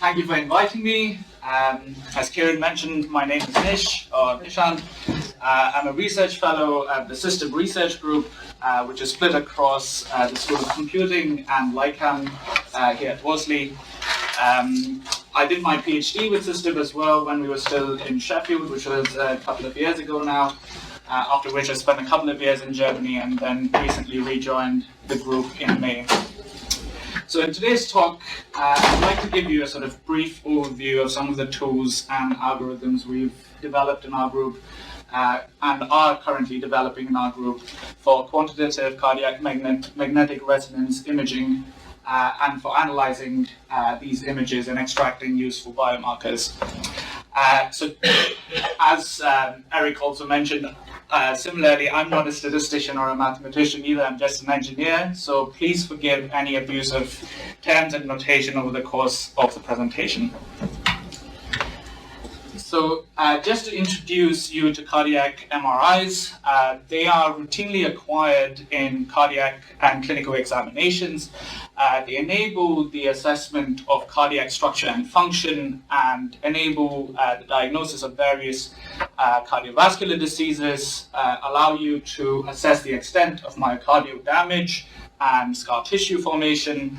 thank you for inviting me. As Kieran mentioned, my name is Nishant. I'm a research fellow at the System Research Group, which is split across the School of Computing and LICAM here at Worsley. I did my PhD with System as well when we were still in Sheffield, which was a couple of years ago now, after which I spent a couple of years in Germany and then recently rejoined the group in May. So in today's talk, I'd like to give you a sort of brief overview of some of the tools and algorithms we've developed in our group and are currently developing in our group for quantitative cardiac magnetic resonance imaging and for analyzing these images and extracting useful biomarkers. So as Eric also mentioned, similarly, I'm not a statistician or a mathematician either, I'm just an engineer, so please forgive any abuse of terms and notation over the course of the presentation. So just to introduce you to cardiac MRIs, they are routinely acquired in cardiac and clinical examinations. They enable the assessment of cardiac structure and function and enable the diagnosis of various cardiovascular diseases, allow you to assess the extent of myocardial damage and scar tissue formation,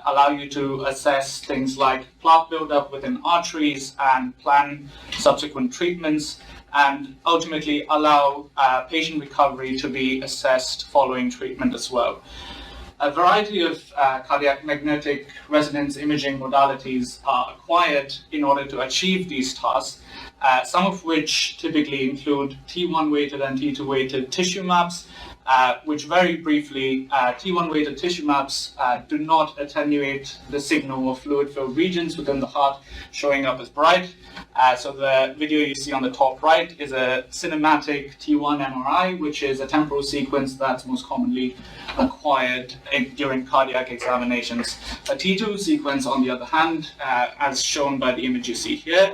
allow you to assess things like plaque buildup within arteries and plan subsequent treatments, and ultimately allow patient recovery to be assessed following treatment as well. A variety of cardiac magnetic resonance imaging modalities are acquired in order to achieve these tasks, some of which typically include T1-weighted and T2-weighted tissue maps, which very briefly, T1-weighted tissue maps do not attenuate the signal of fluid-filled regions within the heart showing up as bright. So the video you see on the top right is a cinematic T1 MRI, which is a temporal sequence that's most commonly acquired during cardiac examinations. A T2 sequence, on the other hand, as shown by the image you see here,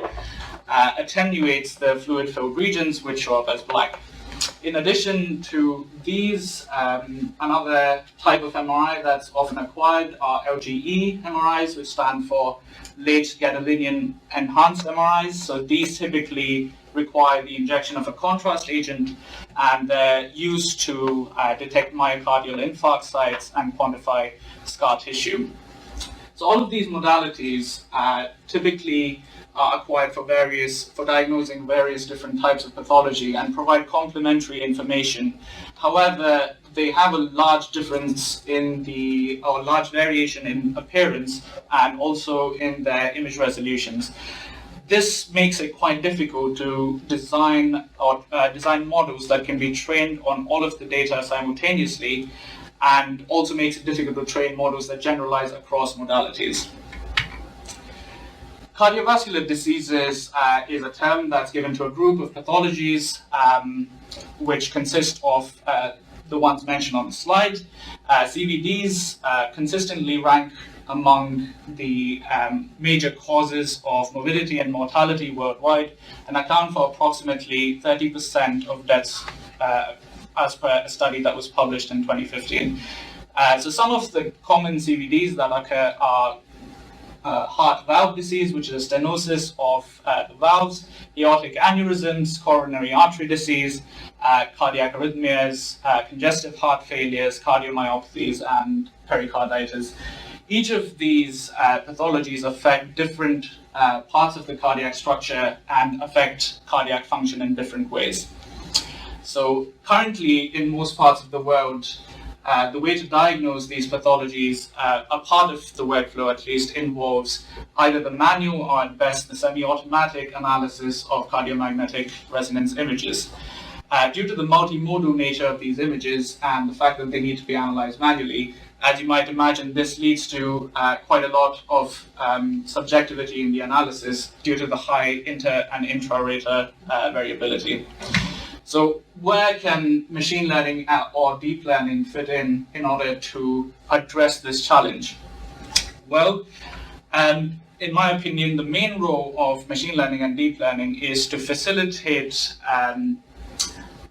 attenuates the fluid-filled regions, which show up as black. In addition to these, another type of MRI that's often acquired are LGE-MRIs, which stand for Late Gadolinium Enhanced MRIs. So these typically require the injection of a contrast agent and they're used to detect myocardial infarct sites and quantify scar tissue. So all of these modalities typically are acquired for diagnosing various different types of pathology and provide complementary information. However, they have a large difference large variation in appearance and also in their image resolutions. This makes it quite difficult to design models that can be trained on all of the data simultaneously, and also makes it difficult to train models that generalize across modalities. Cardiovascular diseases is a term that's given to a group of pathologies which consist of the ones mentioned on the slide. CVDs consistently rank among the major causes of morbidity and mortality worldwide and account for approximately 30% of deaths as per a study that was published in 2015. So some of the common CVDs that occur are heart valve disease, which is a stenosis of the valves, aortic aneurysms, coronary artery disease, cardiac arrhythmias, congestive heart failures, cardiomyopathies, and pericarditis. Each of these pathologies affect different parts of the cardiac structure and affect cardiac function in different ways. So currently, in most parts of the world, the way to diagnose these pathologies, a part of the workflow at least, involves either the manual or at best the semi-automatic analysis of cardiomagnetic resonance images. Due to the multimodal nature of these images and the fact that they need to be analyzed manually, as you might imagine, this leads to quite a lot of subjectivity in the analysis due to the high inter and intra-rater variability. So where can machine learning or deep learning fit in order to address this challenge? Well, in my opinion, the main role of machine learning and deep learning is to facilitate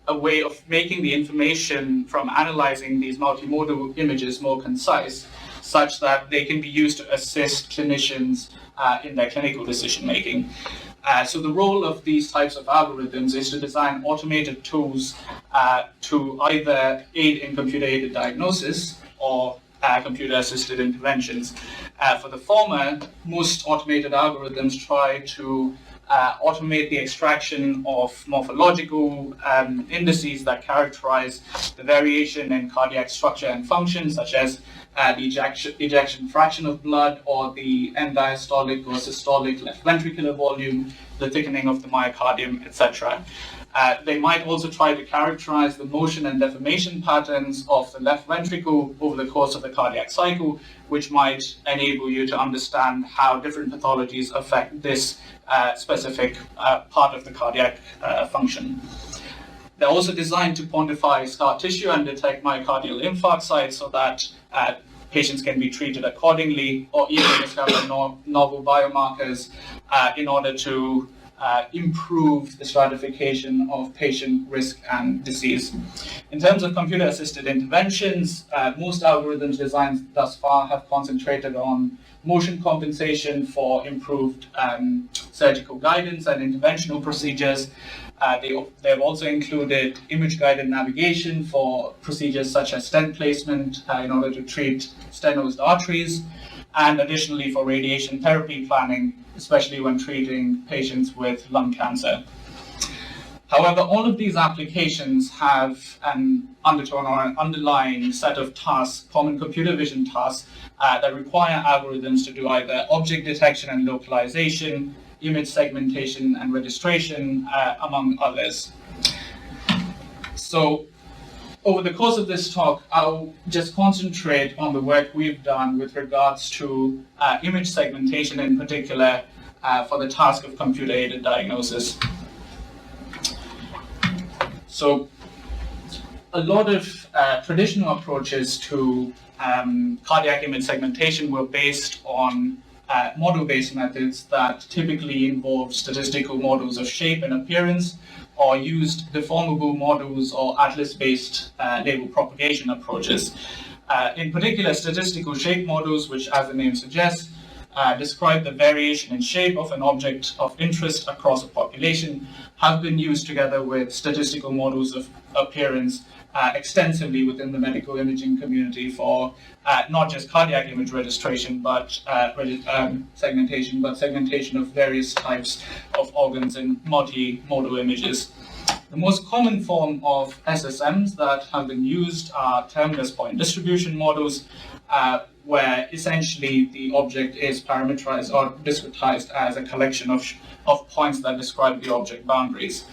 a way of making the information from analyzing these multimodal images more concise such that they can be used to assist clinicians in their clinical decision making. So the role of these types of algorithms is to design automated tools to either aid in computer-aided diagnosis or computer-assisted interventions. For the former, most automated algorithms try to automate the extraction of morphological indices that characterize the variation in cardiac structure and function, such as the ejection fraction of blood, or the end diastolic or systolic left ventricular volume, the thickening of the myocardium, etc. They might also try to characterize the motion and deformation patterns of the left ventricle over the course of the cardiac cycle, which might enable you to understand how different pathologies affect this specific part of the cardiac function. They're also designed to quantify scar tissue and detect myocardial infarct sites so that patients can be treated accordingly, or even discover novel biomarkers in order to improve the stratification of patient risk and disease. In terms of computer-assisted interventions, most algorithms designed thus far have concentrated on motion compensation for improved surgical guidance and interventional procedures. They have also included image-guided navigation for procedures such as stent placement in order to treat stenosed arteries, and additionally for radiation therapy planning, especially when treating patients with lung cancer. However, all of these applications have an undertone or an underlying set of tasks, common computer vision tasks, that require algorithms to do either object detection and localization, image segmentation and registration, among others. So, over the course of this talk, I'll just concentrate on the work we've done with regards to image segmentation in particular for the task of computer-aided diagnosis. So, a lot of traditional approaches to cardiac image segmentation were based on model-based methods that typically involve statistical models of shape and appearance, or used deformable models or atlas-based label propagation approaches. In particular, statistical shape models, which, as the name suggests, describe the variation in shape of an object of interest across a population, have been used together with statistical models of appearance extensively within the medical imaging community for not just cardiac image registration, but segmentation of various types of organs in multimodal images. The most common form of SSMs that have been used are terminus point distribution models, where essentially the object is parameterized or discretized as a collection of points that describe the object boundaries.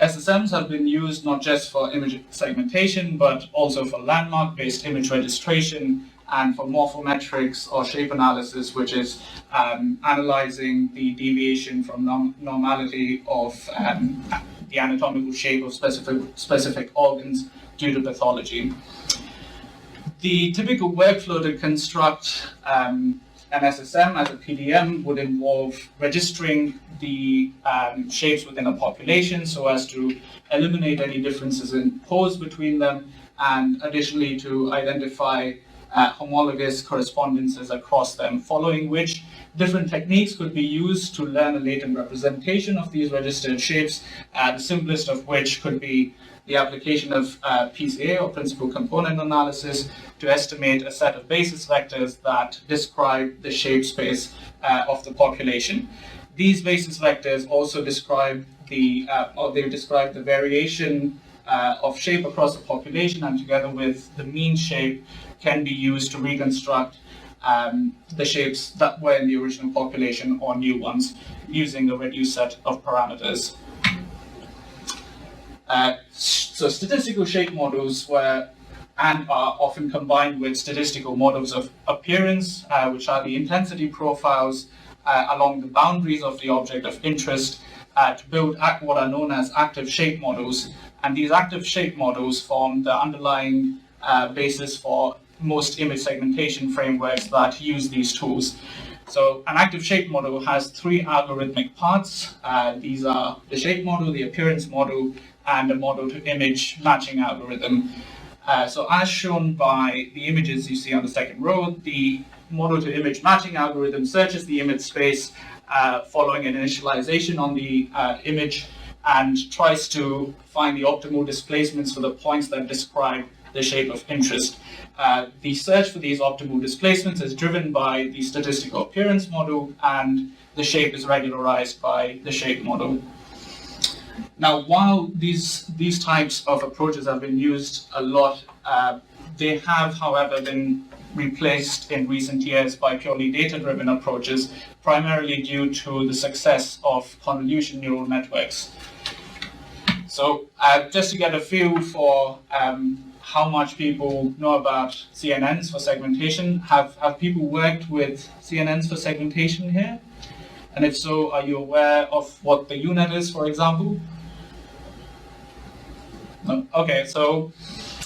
SSMs have been used not just for image segmentation, but also for landmark-based image registration and for morphometrics or shape analysis, which is analyzing the deviation from normality of the anatomical shape of specific organs due to pathology. The typical workflow to construct an SSM as a PDM would involve registering the shapes within a population so as to eliminate any differences in pose between them, and additionally to identify homologous correspondences across them, following which different techniques could be used to learn a latent representation of these registered shapes, the simplest of which could be the application of PCA, or principal component analysis, to estimate a set of basis vectors that describe the shape space of the population. These basis vectors also describe the variation of shape across the population, and together with the mean shape can be used to reconstruct the shapes that were in the original population or new ones using a reduced set of parameters. So statistical shape models were and are often combined with statistical models of appearance, which are the intensity profiles along the boundaries of the object of interest, to build what are known as active shape models. And these active shape models form the underlying basis for most image segmentation frameworks that use these tools. So an active shape model has three algorithmic parts. These are the shape model, the appearance model, and a model to image matching algorithm. So as shown by the images you see on the second row, the model-to-image matching algorithm searches the image space following an initialization on the image and tries to find the optimal displacements for the points that describe the shape of interest. The search for these optimal displacements is driven by the statistical appearance model, and the shape is regularized by the shape model. Now, while these types of approaches have been used a lot, they have, however, been replaced in recent years by purely data-driven approaches, primarily due to the success of convolution neural networks. So just to get a feel for how much people know about CNNs for segmentation, have people worked with CNNs for segmentation here? And if so, are you aware of what the UNet is, for example? No? Okay, so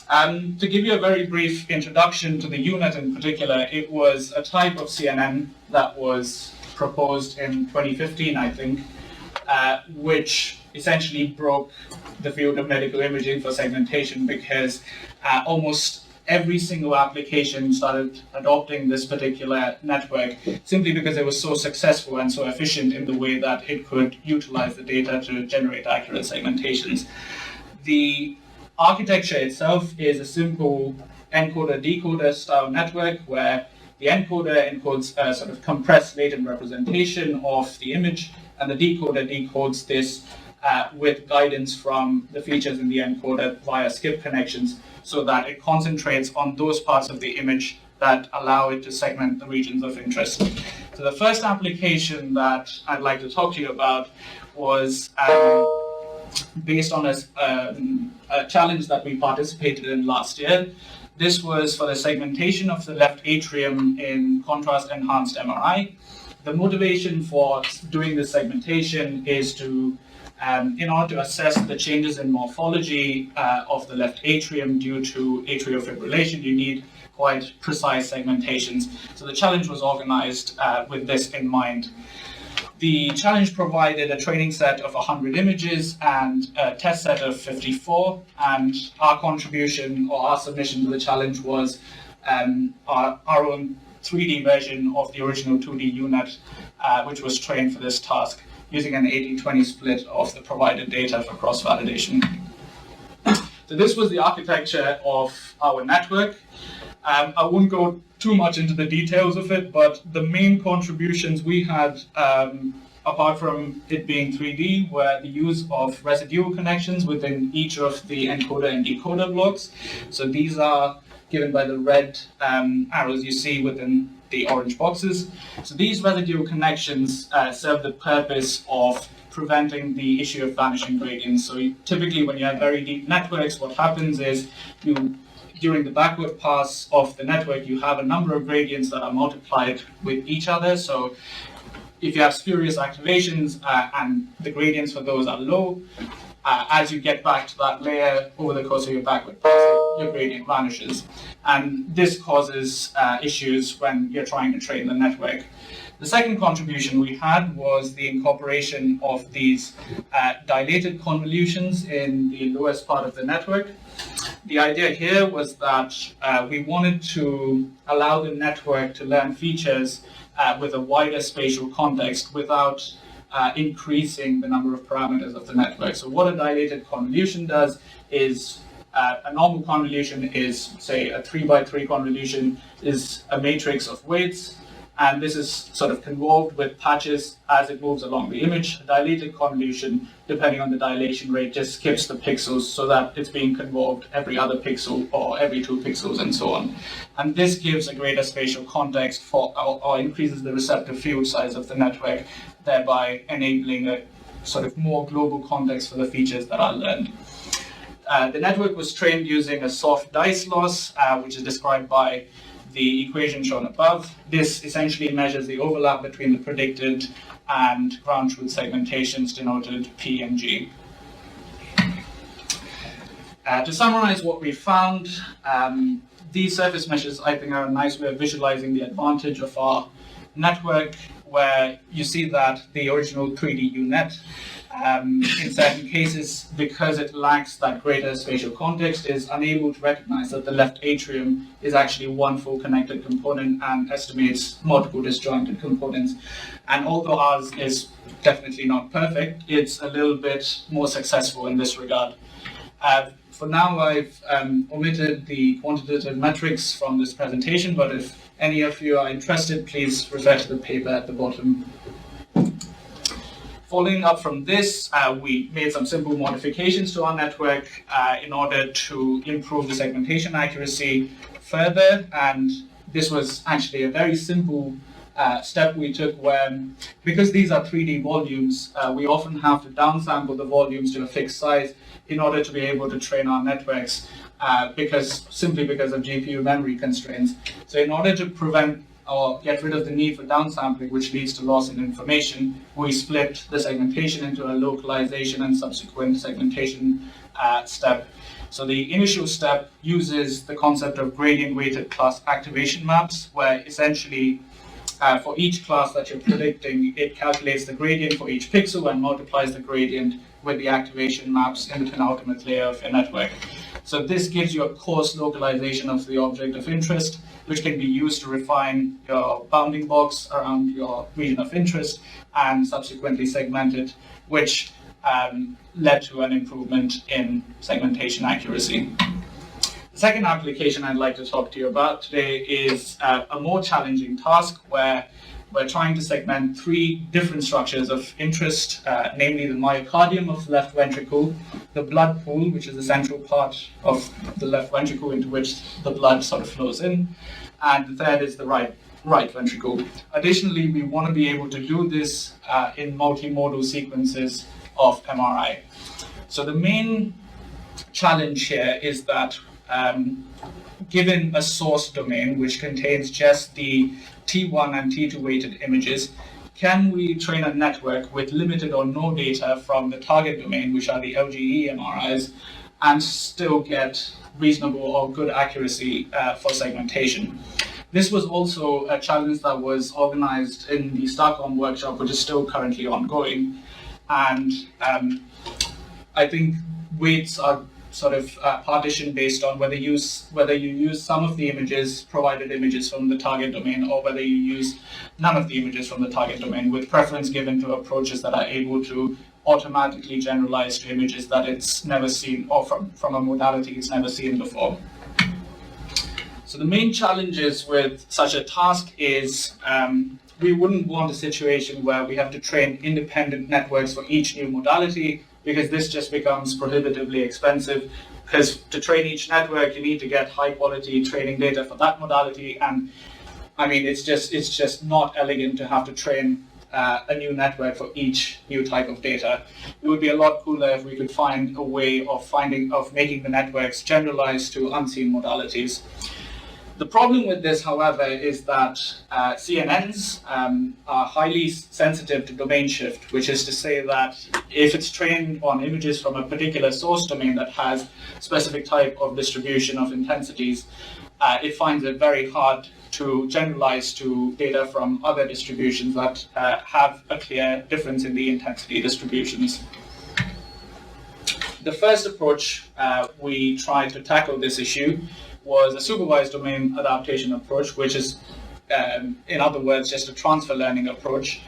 to give you a very brief introduction to the UNet in particular, it was a type of CNN that was proposed in 2015, I think, which essentially broke the field of medical imaging for segmentation, because almost every single application started adopting this particular network simply because it was so successful and so efficient in the way that it could utilize the data to generate accurate segmentations. The architecture itself is a simple encoder-decoder style network where the encoder encodes a sort of compressed latent representation of the image, and the decoder decodes this with guidance from the features in the encoder via skip connections, so that it concentrates on those parts of the image that allow it to segment the regions of interest. So the first application that I'd like to talk to you about was based on a challenge that we participated in last year. This was for the segmentation of the left atrium in contrast-enhanced MRI. The motivation for doing this segmentation is to in order to assess the changes in morphology of the left atrium due to atrial fibrillation, you need quite precise segmentations. So the challenge was organized with this in mind. The challenge provided a training set of 100 images and a test set of 54, and our contribution or our submission to the challenge was our own 3D version of the original 2D UNet, which was trained for this task, using an 80-20 split of the provided data for cross-validation. So this was the architecture of our network. I won't go too much into the details of it, but the main contributions we had, apart from it being 3D, were the use of residual connections within each of the encoder and decoder blocks. So these are given by the red arrows you see within the orange boxes. So these residual connections serve the purpose of preventing the issue of vanishing gradients. So typically when you have very deep networks, what happens is during the backward pass of the network, you have a number of gradients that are multiplied with each other. So if you have spurious activations and the gradients for those are low, as you get back to that layer over the course of your backward passing, your gradient vanishes. And this causes issues when you're trying to train the network. The second contribution we had was the incorporation of these dilated convolutions in the lowest part of the network. The idea here was that we wanted to allow the network to learn features with a wider spatial context without increasing the number of parameters of the network. So what a dilated convolution does is a normal convolution is, say, a 3x3 convolution is a matrix of weights, and this is sort of convolved with patches as it moves along the image. A dilated convolution, depending on the dilation rate, just skips the pixels so that it's being convolved every other pixel or every 2 pixels and so on. And this gives a greater spatial context for, or increases the receptive field size of the network, thereby enabling a sort of more global context for the features that are learned. The network was trained using a soft dice loss, which is described by the equation shown above. This essentially measures the overlap between the predicted and ground truth segmentations denoted P and G. To summarize what we found, these surface measures, I think, are a nice way of visualizing the advantage of our network. where you see that the original 3D UNet, in certain cases, because it lacks that greater spatial context, is unable to recognize that the left atrium is actually one full connected component and estimates multiple disjointed components. And although ours is definitely not perfect, it's a little bit more successful in this regard. For now, I've omitted the quantitative metrics from this presentation, but if any of you are interested, please refer to the paper at the bottom. Following up from this, we made some simple modifications to our network in order to improve the segmentation accuracy further. And this was actually a very simple step we took where, because these are 3D volumes, we often have to downsample the volumes to a fixed size in order to be able to train our networks, simply because of GPU memory constraints. So in order to prevent or get rid of the need for downsampling, which leads to loss in information, we split the segmentation into a localization and subsequent segmentation step. So the initial step uses the concept of gradient-weighted class activation maps, where essentially for each class that you're predicting, it calculates the gradient for each pixel and multiplies the gradient with the activation maps in the penultimate layer of your network. So this gives you a coarse localization of the object of interest, which can be used to refine your bounding box around your region of interest and subsequently segment it, which led to an improvement in segmentation accuracy. The second application I'd like to talk to you about today is a more challenging task where we're trying to segment three different structures of interest, namely the myocardium of the left ventricle, the blood pool, which is the central part of the left ventricle into which the blood sort of flows in, and the third is the right ventricle. Additionally, we want to be able to do this in multimodal sequences of MRI. So the main challenge here is that given a source domain which contains just the T1 and T2 weighted images, can we train a network with limited or no data from the target domain, which are the LGE-MRIs, and still get reasonable or good accuracy for segmentation? This was also a challenge that was organized in the Stockholm workshop, which is still currently ongoing. And I think weights are sort of partition based on whether you use some of the provided images from the target domain, or whether you use none of the images from the target domain, with preference given to approaches that are able to automatically generalize to images that it's never seen, or from a modality it's never seen before. So the main challenges with such a task is we wouldn't want a situation where we have to train independent networks for each new modality, because this just becomes prohibitively expensive. Because to train each network, you need to get high quality training data for that modality, and I mean it's just not elegant to have to train a new network for each new type of data. It would be a lot cooler if we could find a way of making the networks generalized to unseen modalities. The problem with this, however, is that CNNs are highly sensitive to domain shift, which is to say that if it's trained on images from a particular source domain that has specific type of distribution of intensities, it finds it very hard to generalize to data from other distributions that have a clear difference in the intensity distributions. The first approach we tried to tackle this issue was a supervised domain adaptation approach, which is, in other words, just a transfer learning approach.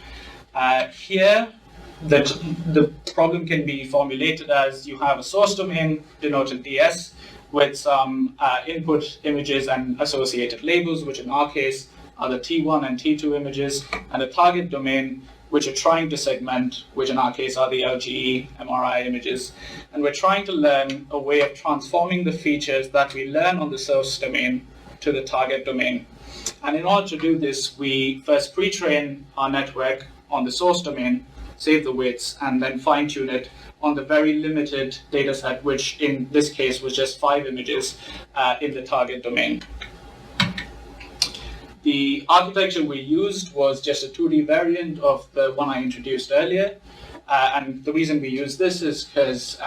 Here, the problem can be formulated as you have a source domain denoted DS with some input images and associated labels, which in our case are the T1 and T2 images, and a target domain which are trying to segment, which in our case are the LGE-MRI images. And we're trying to learn a way of transforming the features that we learn on the source domain to the target domain. And in order to do this, we first pre-train our network on the source domain, save the weights, and then fine-tune it on the very limited data set, which in this case was just 5 images in the target domain. The architecture we used was just a 2D variant of the one I introduced earlier. And the reason we used this is because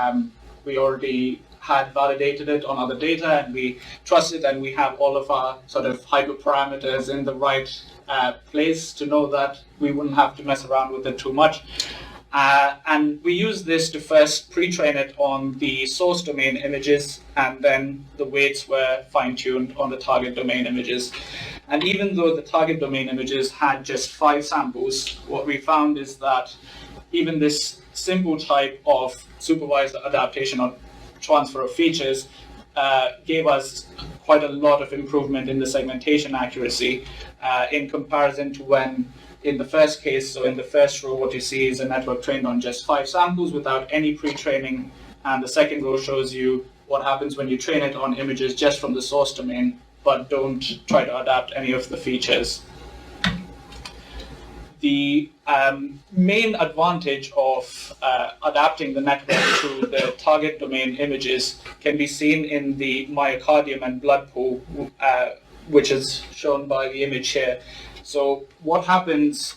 we already had validated it on other data, and we trust it, and we have all of our sort of hyperparameters in the right place to know that we wouldn't have to mess around with it too much. And we use this to first pre-train it on the source domain images, and then the weights were fine-tuned on the target domain images. And even though the target domain images had just 5 samples, what we found is that even this simple type of supervised adaptation or transfer of features gave us quite a lot of improvement in the segmentation accuracy in comparison to when in the first case, so in the first row, what you see is a network trained on just 5 samples without any pre-training, and the second row shows you what happens when you train it on images just from the source domain, but don't try to adapt any of the features. The main advantage of adapting the network to the target domain images can be seen in the myocardium and blood pool, which is shown by the image here. So what happens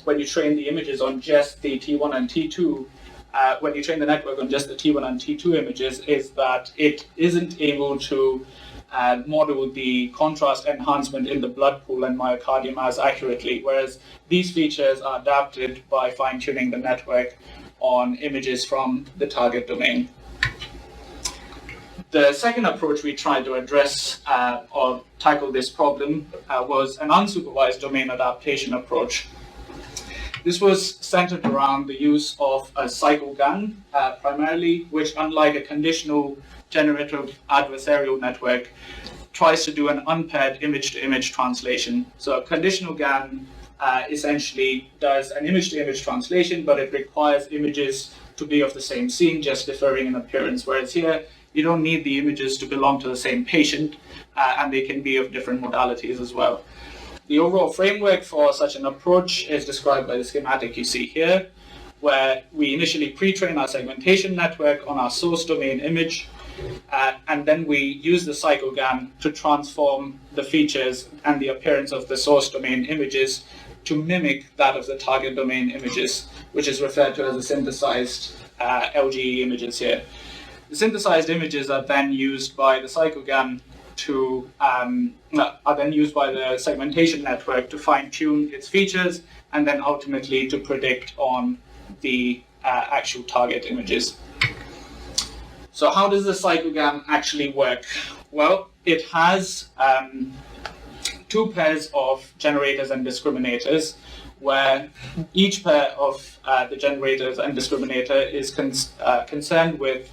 when you train the images on just the T1 and T2, when you train the network on just the T1 and T2 images, is that it isn't able to model the contrast enhancement in the blood pool and myocardium as accurately, whereas these features are adapted by fine-tuning the network on images from the target domain. The second approach we tried to address or tackle this problem was an unsupervised domain adaptation approach. This was centered around the use of a Cycle-GAN primarily, which, unlike a conditional generative adversarial network, tries to do an unpaired image-to-image translation. So a conditional GAN essentially does an image-to-image translation, but it requires images to be of the same scene, just differing in appearance, whereas here, you don't need the images to belong to the same patient, and they can be of different modalities as well. The overall framework for such an approach is described by the schematic you see here, where we initially pre-train our segmentation network on our source domain image, and then we use the Cycle-GAN to transform the features and the appearance of the source domain images to mimic that of the target domain images, which is referred to as the synthesized LGE images here. The synthesized images are then used by the Cycle-GAN are then used by the segmentation network to fine-tune its features and then ultimately to predict on the actual target images. So how does the Cycle-GAN actually work? Well, it has 2 pairs of generators and discriminators, where each pair of the generators and discriminator is concerned with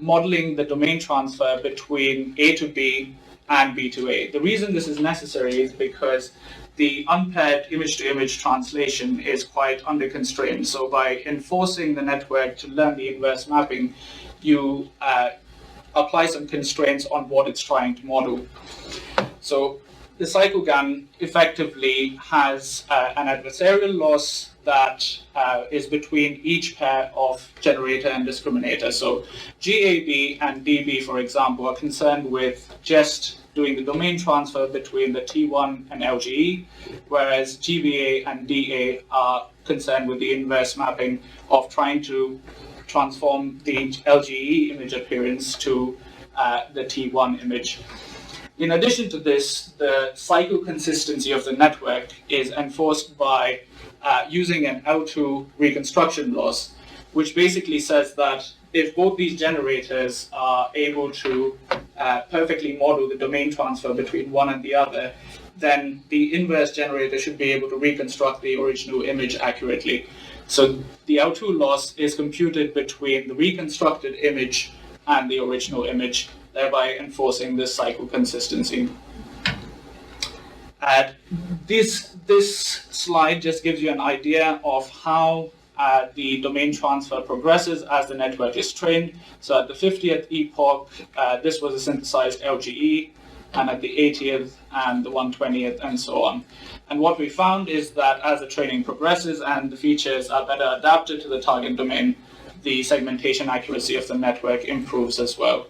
modeling the domain transfer between A to B and B to A. The reason this is necessary is because the unpaired image-to-image translation is quite under constraint. So by enforcing the network to learn the inverse mapping, you apply some constraints on what it's trying to model. So the Cycle-GAN effectively has an adversarial loss that is between each pair of generator and discriminator. So GAB and DB, for example, are concerned with just doing the domain transfer between the T1 and LGE, whereas GBA and DA are concerned with the inverse mapping of trying to transform the LGE image appearance to the T1 image. In addition to this, the cycle consistency of the network is enforced by using an L2 reconstruction loss, which basically says that if both these generators are able to perfectly model the domain transfer between one and the other, then the inverse generator should be able to reconstruct the original image accurately. So the L2 loss is computed between the reconstructed image and the original image, thereby enforcing this cycle consistency. This slide just gives you an idea of how the domain transfer progresses as the network is trained. So at the 50th epoch, this was a synthesized LGE, and at the 80th and the 120th and so on. And what we found is that as the training progresses and the features are better adapted to the target domain, the segmentation accuracy of the network improves as well.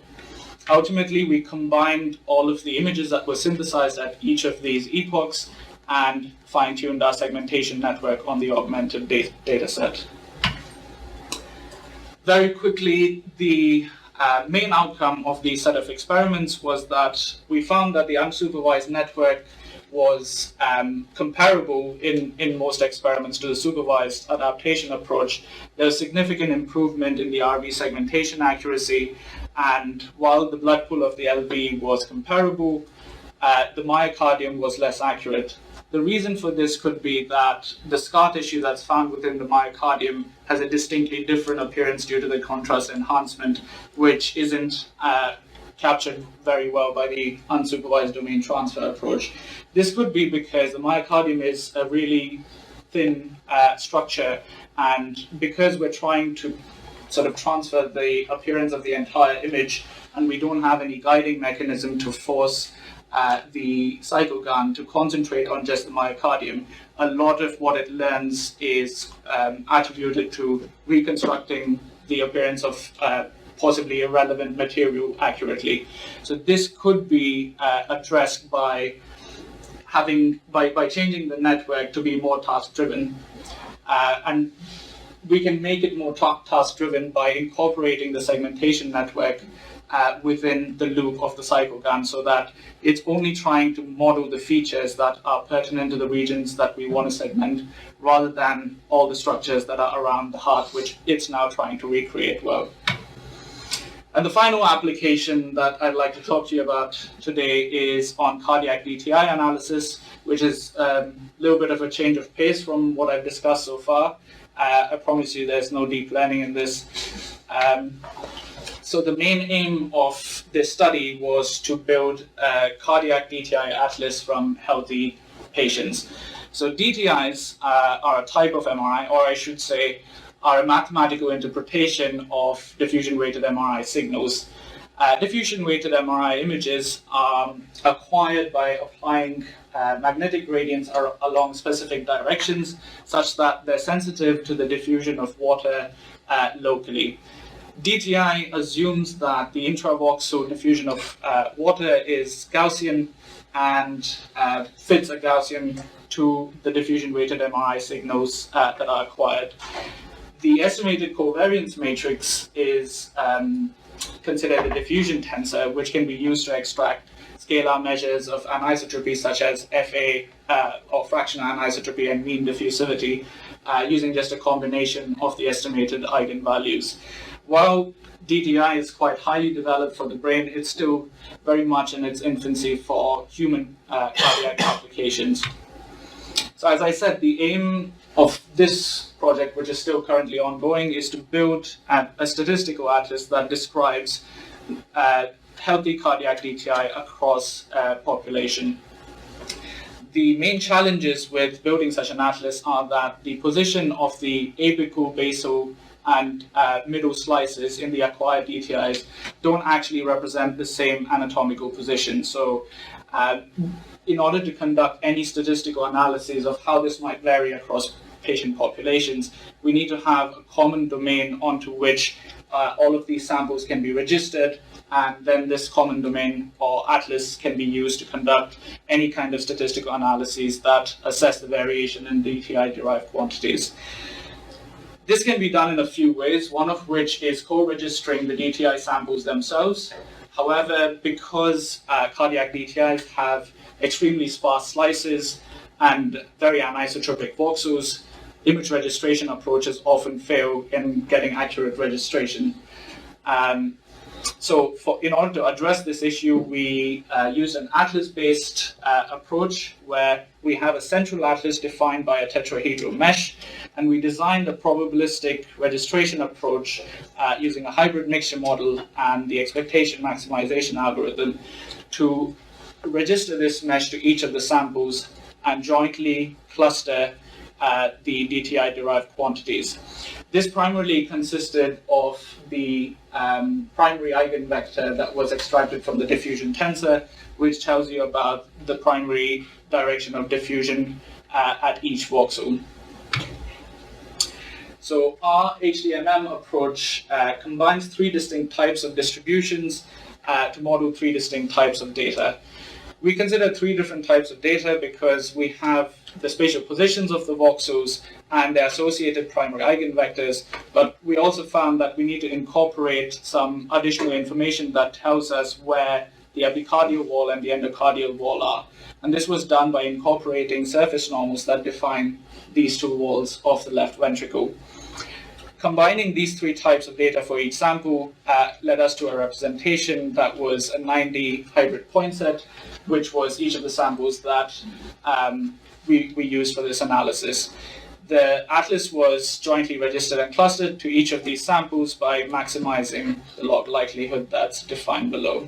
Ultimately, we combined all of the images that were synthesized at each of these epochs and fine-tuned our segmentation network on the augmented data set. Very quickly, the main outcome of these set of experiments was that we found that the unsupervised network was comparable in most experiments to the supervised adaptation approach. There was significant improvement in the RV segmentation accuracy, and while the blood pool of the LV was comparable, the myocardium was less accurate. The reason for this could be that the scar tissue that's found within the myocardium has a distinctly different appearance due to the contrast enhancement, which isn't captured very well by the unsupervised domain transfer approach. This could be because the myocardium is a really thin structure, and because we're trying to sort of transfer the appearance of the entire image, and we don't have any guiding mechanism to force the Cycle-GAN to concentrate on just the myocardium, a lot of what it learns is attributed to reconstructing the appearance of possibly irrelevant material accurately. So this could be addressed by changing the network to be more task-driven. And we can make it more task-driven by incorporating the segmentation network within the loop of the Cycle-GAN, so that it's only trying to model the features that are pertinent to the regions that we want to segment, rather than all the structures that are around the heart, which it's now trying to recreate well. And the final application that I'd like to talk to you about today is on cardiac DTI analysis, which is a little bit of a change of pace from what I've discussed so far. I promise you there's no deep learning in this. So the main aim of this study was to build a cardiac DTI atlas from healthy patients. So DTIs are a type of MRI, or I should say, are a mathematical interpretation of diffusion-weighted MRI signals. Diffusion-weighted MRI images are acquired by applying magnetic gradients along specific directions, such that they're sensitive to the diffusion of water locally. DTI assumes that the intravoxel diffusion of water is Gaussian and fits a Gaussian to the diffusion-weighted MRI signals that are acquired. The estimated covariance matrix is considered a diffusion tensor, which can be used to extract scalar measures of anisotropy such as FA or fractional anisotropy and mean diffusivity using just a combination of the estimated eigenvalues. While DTI is quite highly developed for the brain, it's still very much in its infancy for human cardiac applications. So as I said, the aim of this project, which is still currently ongoing, is to build a statistical atlas that describes healthy cardiac DTI across population. The main challenges with building such an atlas are that the position of the apical, basal, and middle slices in the acquired DTIs don't actually represent the same anatomical position. So in order to conduct any statistical analysis of how this might vary across patient populations, we need to have a common domain onto which all of these samples can be registered, and then this common domain or atlas can be used to conduct any kind of statistical analyses that assess the variation in DTI-derived quantities. This can be done in a few ways, one of which is co-registering the DTI samples themselves. However, because cardiac DTIs have extremely sparse slices and very anisotropic voxels, image registration approaches often fail in getting accurate registration. So in order to address this issue, we use an atlas-based approach where we have a central atlas defined by a tetrahedral mesh, and we designed a probabilistic registration approach using a hybrid mixture model and the expectation maximization algorithm to register this mesh to each of the samples and jointly cluster the DTI-derived quantities. This primarily consisted of the primary eigenvector that was extracted from the diffusion tensor, which tells you about the primary direction of diffusion at each voxel. So our HDMM approach combines three distinct types of distributions to model three distinct types of data. We consider three different types of data because we have the spatial positions of the voxels and their associated primary eigenvectors, but we also found that we need to incorporate some additional information that tells us where the the epicardial wall and the endocardial wall are. And this was done by incorporating surface normals that define these two walls of the left ventricle. Combining these three types of data for each sample led us to a representation that was a 9D hybrid point set, which was each of the samples that we used for this analysis. The atlas was jointly registered and clustered to each of these samples by maximizing the log likelihood that's defined below.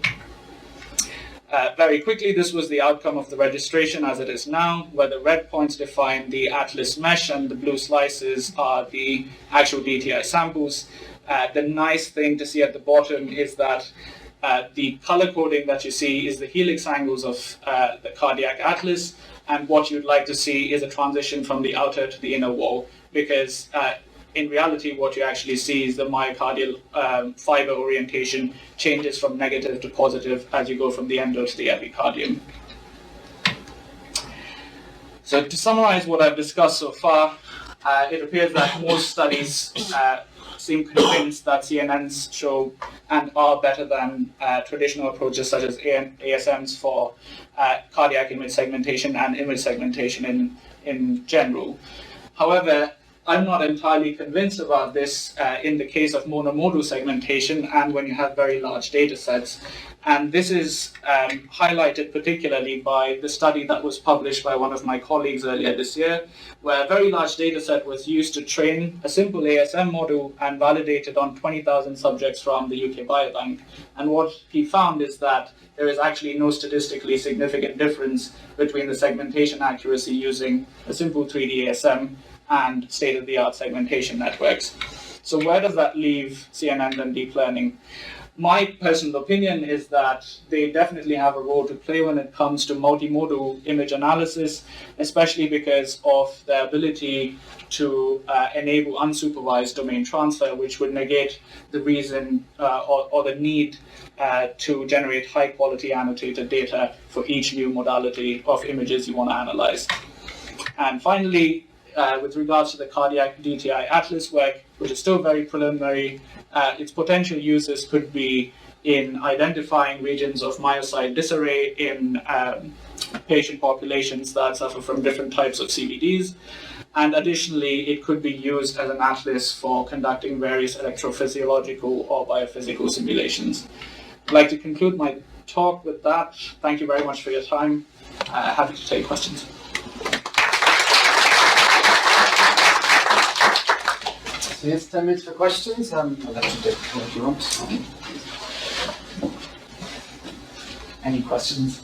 Very quickly, this was the outcome of the registration as it is now, where the red points define the atlas mesh and the blue slices are the actual DTI samples. The nice thing to see at the bottom is that the color coding that you see is the helix angles of the cardiac atlas, and what you'd like to see is a transition from the outer to the inner wall, because in reality, what you actually see is the myocardial fiber orientation changes from negative to positive as you go from the endo to the epicardium. So to summarize what I've discussed so far, it appears that most studies seem convinced that CNNs show and are better than traditional approaches such as ASMs for cardiac image segmentation and image segmentation in general. However, I'm not entirely convinced about this in the case of monomodal segmentation and when you have very large data sets. And this is highlighted particularly by the study that was published by one of my colleagues earlier this year, where a very large data set was used to train a simple ASM model and validated on 20,000 subjects from the UK Biobank. And what he found is that there is actually no statistically significant difference between the segmentation accuracy using a simple 3D ASM and state-of-the-art segmentation networks. So where does that leave CNN and deep learning? My personal opinion is that they definitely have a role to play when it comes to multimodal image analysis, especially because of their ability to enable unsupervised domain transfer, which would negate the reason or the need to generate high-quality annotated data for each new modality of images you want to analyze. And finally, with regards to the cardiac DTI atlas work, which is still very preliminary, its potential uses could be in identifying regions of myocyte disarray in patient populations that suffer from different types of CVDs. And additionally, it could be used as an atlas for conducting various electrophysiological or biophysical simulations. I'd like to conclude my talk with that. Thank you very much for your time. Happy to take questions. So it's 10 minutes for questions. I'll let you take the floor if you want. Any questions?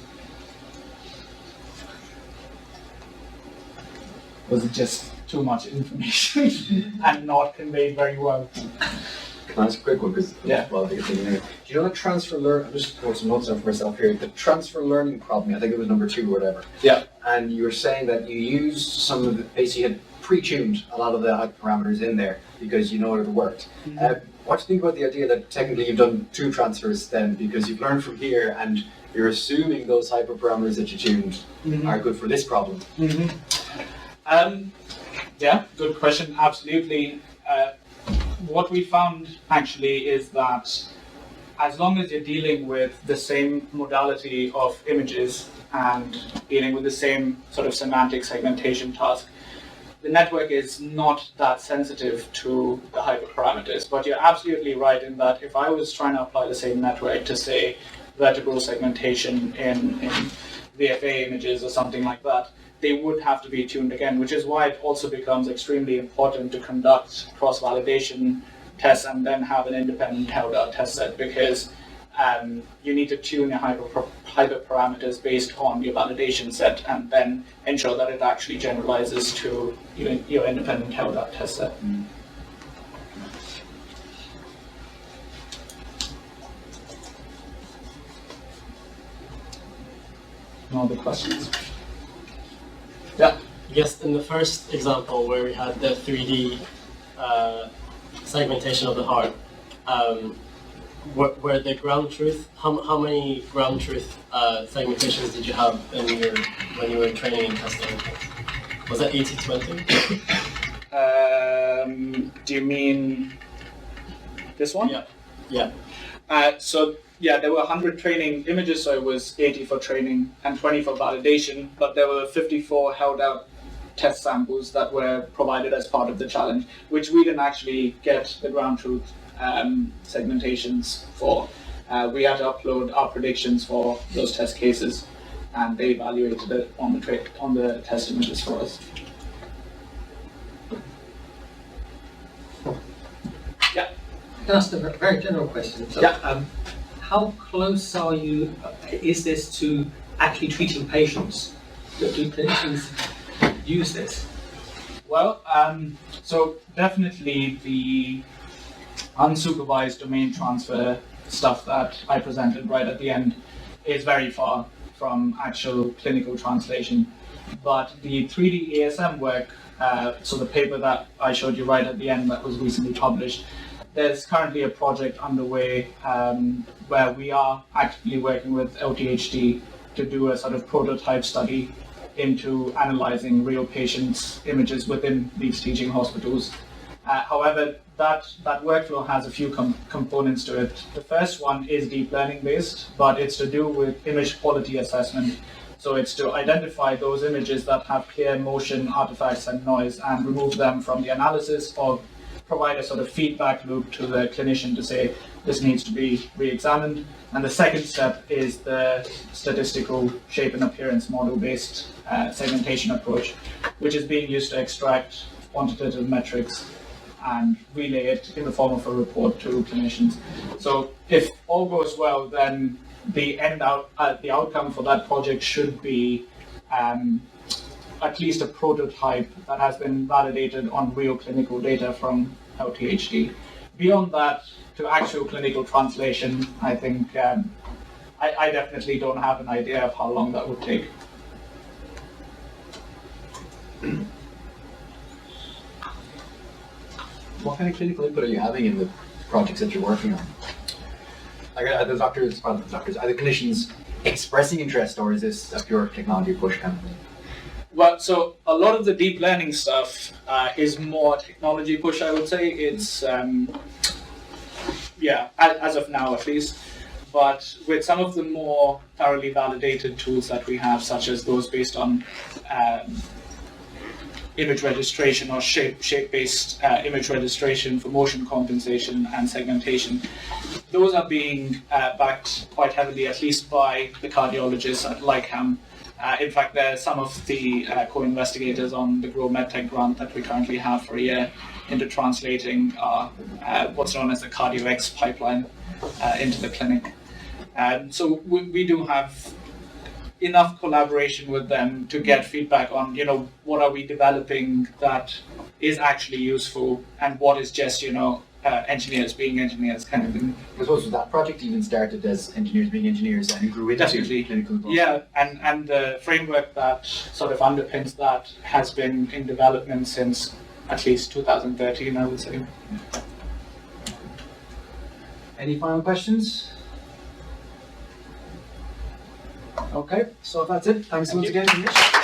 Was it just too much information and not conveyed very well? Can I ask a quick one? Because well, I think it's here. Do you know the transfer learning? I'm just putting some notes down for myself here. The transfer learning problem. I think it was number 2 or whatever. Yeah. And you were saying that you used some of the basically had pre-tuned a lot of the hyperparameters in there because you know it worked. Mm-hmm. What do you think about the idea that technically you've done 2 transfers then because you've learned from here and you're assuming those hyperparameters that you tuned are good for this problem? Yeah, good question. Absolutely. What we found actually is that as long as you're dealing with the same modality of images and dealing with the same sort of semantic segmentation task, the network is not that sensitive to the hyperparameters. But you're absolutely right in that if I was trying to apply the same network to, say, vertebral segmentation in VFA images or something like that, they would have to be tuned again, which is why it also becomes extremely important to conduct cross-validation tests and then have an independent held-out test set, because you need to tune your hyperparameters based on your validation set and then ensure that it actually generalizes to your independent held-out test set. No other questions? Yeah. Yes, in the first example where we had the 3D segmentation of the heart, were the ground truth, how many ground truth segmentations did you have when you were training and testing? Was that 80-20? Do you mean this one? Yeah. Yeah. So yeah, there were 100 training images, so it was 80 for training and 20 for validation, but there were 54 held out test samples that were provided as part of the challenge, which we didn't actually get the ground truth segmentations for. We had to upload our predictions for those test cases, and they evaluated it on the test images for us. Yeah. Can I ask a very general question? So, Yeah. How close are you, is this to actually treating patients? Do clinicians use this? Well, so definitely the unsupervised domain transfer stuff that I presented right at the end is very far from actual clinical translation. But the 3D ASM work, so the paper that I showed you right at the end that was recently published, there's currently a project underway where we are actively working with LTHD to do a sort of prototype study into analyzing real patients' images within Leeds teaching hospitals. However, that workflow has a few components to it. The first one is deep learning based, but it's to do with image quality assessment. So it's to identify those images that have clear motion, artifacts, and noise and remove them from the analysis, or provide a sort of feedback loop to the clinician to say this needs to be re-examined. And the second step is the statistical shape and appearance model-based segmentation approach, which is being used to extract quantitative metrics and relay it in the form of a report to clinicians. So if all goes well, then the outcome for that project should be at least a prototype that has been validated on real clinical data from LTHD. Beyond that, to actual clinical translation, I think I definitely don't have an idea of how long that would take. What kind of clinical input are you having in the projects that you're working on? Like, are the clinicians expressing interest, or is this a pure technology push kind of thing? Well, so a lot of the deep learning stuff is more technology push, I would say. It's, as of now at least. But with some of the more thoroughly validated tools that we have, such as those based on image registration or shape-based image registration for motion compensation and segmentation, those are being backed quite heavily, at least by the cardiologists at LGE-MRI. In fact, they're some of the co-investigators on the Grow MedTech grant that we currently have for a year into translating what's known as the CardioX pipeline into the clinic. So we do have enough collaboration with them to get feedback on, what are we developing that is actually useful and what is just, engineers being engineers kind of thing. I suppose that project even started as engineers being engineers and grew into Definitely. clinical goals. Yeah, and the framework that sort of underpins that has been in development since at least 2013, I would say. Any final questions? Okay, so if that's it, thanks once again, Nish.